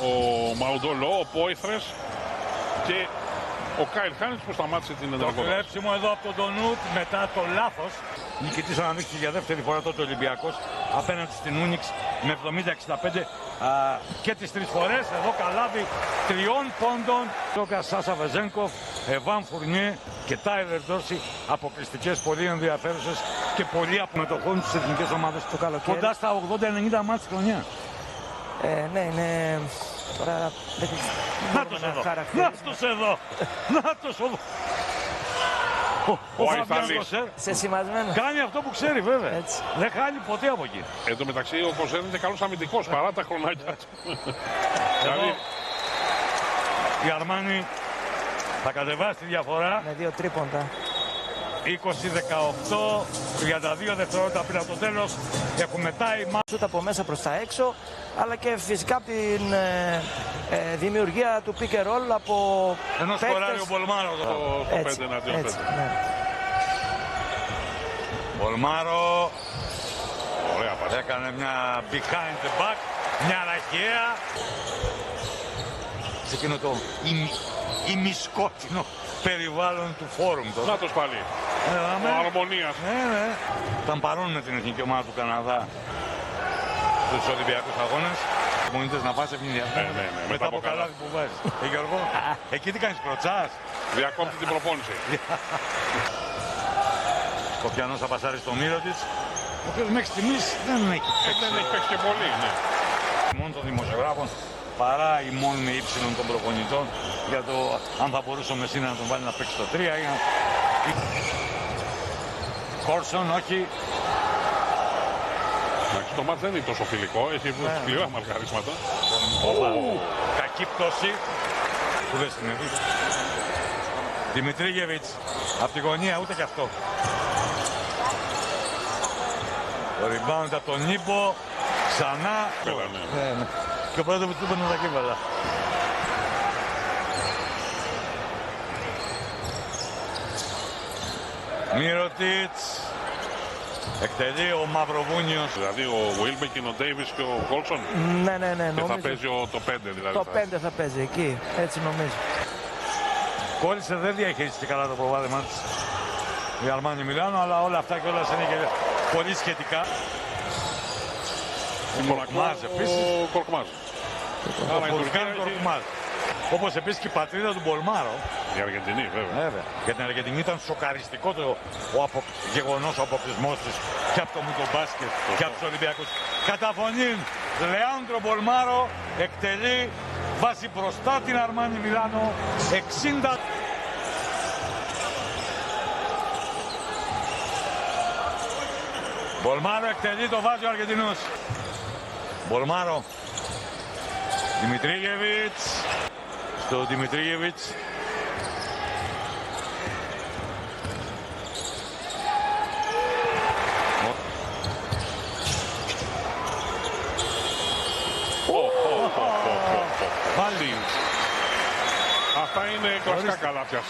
ο Μαουντολό, ο Πόηθρες και ο Κάιλ Χάνιτς που σταμάτησε την Το εντραγωγή. κλέψιμο εδώ από τον Ντονούτ μετά το λάθος. Νικητής αναδείχθηκε για δεύτερη φορά τότε ο Ολυμπιακός απέναντι στην Ούνιξ με 70-65 και τις τρεις φορές. Εδώ καλάβει 3 πόντων. Τόκα Σάσα Βεζένκοφ, Εβάν Φουρνιέ και Τάιλερ Ντόρση. Αποκλειστικές, πολύ ενδιαφέρουσες και πολύ απομετωχών στις εθνικές ομάδες του καλοκαίρι. Κοντά στα 80-90 μάτς χρονιά. Ναι, είναι... Τώρα δεν Νάτος εδώ, νάτος εδώ, νάτος εδώ. Ο Φαβιάν Κοσέρ σε σημασμένο. κάνει αυτό που ξέρει βέβαια. Έτσι. Δεν χάνει ποτέ από εκεί. Εν τω μεταξύ ο Κοζέρ είναι καλός αμυντικός παρά τα χρονάκια του. Εδώ η Αρμάνι θα κατεβάσει τη διαφορά. Με 2 τρίποντα. 20-18, 32 δευτερόλεπτα πριν από το τέλος. Έχουμε time. Σούτ από μέσα προς τα έξω, αλλά και φυσικά από την δημιουργία του pick and roll από Ενώ παίκτες. σκοράρει ο Μπολμάρο. Το 5 εναντίον 5. Ναι. Μπολμάρο Ωραία πάση. έκανε μια behind the back, μια ραχαία. Σε εκείνο το ημισκότεινο περιβάλλον του φόρουμ τώρα. Νάτος πάλι. Ο Αρμονίας. Ναι. Ήταν παρόν με την εθνική ομάδα του Καναδά στους Ολυμπιακούς Αγώνες. Μονίτες να πας ευνηδιασμένος Ναι. μετά από καλάθι που βάζεις. Γιώργο, εκεί τι κάνεις, προτσάς? Διακόπτει την προπόνηση. Σκοπιανός θα πασάρει στο μύρο της, ο οποίος μέχρι στιγμής δεν έχει παίξει. Δεν έχει παίξει και πολύ, ναι. Μόνο των δημοσιογράφων παρά η μόνη ύψιλον των προπονητών για το αν θα μπορούσε ο Μεσίνα να τον βάλει να παίξει το 3 ή να... Κόρσον, όχι. Εντάξει, το μάτς δεν είναι τόσο φιλικό, έχει σκληρά μαρκαρίσματα. Κακή πτώση που δεν συνέβη. Δημητρίγεβιτς από τη γωνία, ούτε κι αυτό. Το rebound από τον Νίμπο, ξανά. Ναι. Και ο πρώτος που του είπαν τα κύβαλα. Μύρωτιτς. Εκτελεί ο Μαυροβούνιος. Δηλαδή ο Βίλμπεκιν, ο Ντέιβις και ο Κόλσον. Ναι, Και θα νομίζω. παίζει το 5 δηλαδή. Το 5 θα παίζει εκεί, έτσι νομίζω. Κόλλησε, δεν διαχειρίστηκε καλά το προβάδεμά της η Αρμάνι Μιλάνο, αλλά όλα αυτά και όλα είναι και πολύ σχετικά. Ο Κορκμάζ επίσης. Ο Κορκμάζ. Ο Φουρκάν Κορκμάζ. Όπως επίσης και η πατρίδα του Μπολμάρο. Η Αργεντινή βέβαια. Βέβαια. Για την Αργεντινή ήταν σοκαριστικό το γεγονός ο αποκλεισμός της και από το μουκομπάσκετ και από τους Ολυμπιακούς. Καταφωνήν, Λεάνδρο Μπολμάρο εκτελεί, βάζει μπροστά την Αρμάνι Μιλάνο 60. Μπολμάρο εκτελεί, το βάζει ο Αργεντινός. Μπολμάρο. Δημητρίγεβιτς. Στο Δημητρίγεβιτς. Πάλι. Αυτά είναι κλασικά καλάθια.